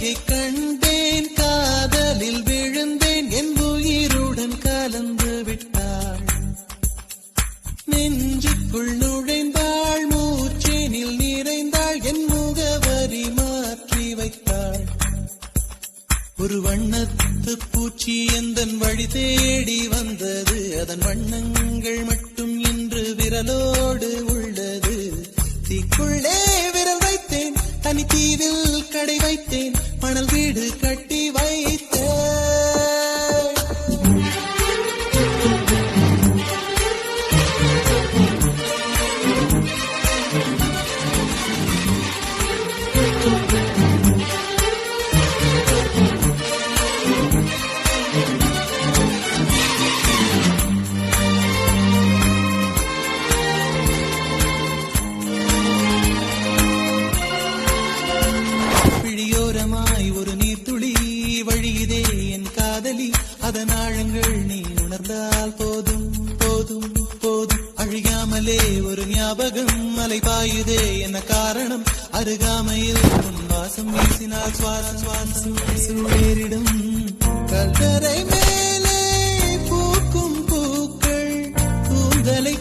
கவியை கண்டேன், காதலில் விழுந்தேன், என் உயிருடன் கலந்து விட்டாள். நெஞ்சுக்குள் நுழைந்தாள், மூச்சேனில் நிறைந்தாள், என் முகவரி மாற்றி வைத்தாள். ஒரு வண்ணத்து பூச்சி எந்தன் வழி தேடி வந்தது, அதன் வண்ணங்கள் மட்டும் இன்று விரலோடு உள்ளது. தீக்குள்ளே விரல் வைத்தேன், தனி தீவில் கடை வைத்தேன், மணல் வீடு கட்டி வைத்தேன். ஒரு நீர்த்துளி வழியுதே என் காதலி, அதன் ஆழங்கள் நீ உணர்ந்தால் போதும் போதும் போதும். அழியாமலே ஒரு ஞாபகம் அலை பாயுதே, என்ன காரணம்? அருகாமையில் உன் வாசம் வீசினால் சுவாசம் சுவாசம் சூழேறிடும். கல்தரை மேலே பூக்கும் பூக்கள் கூந்தலை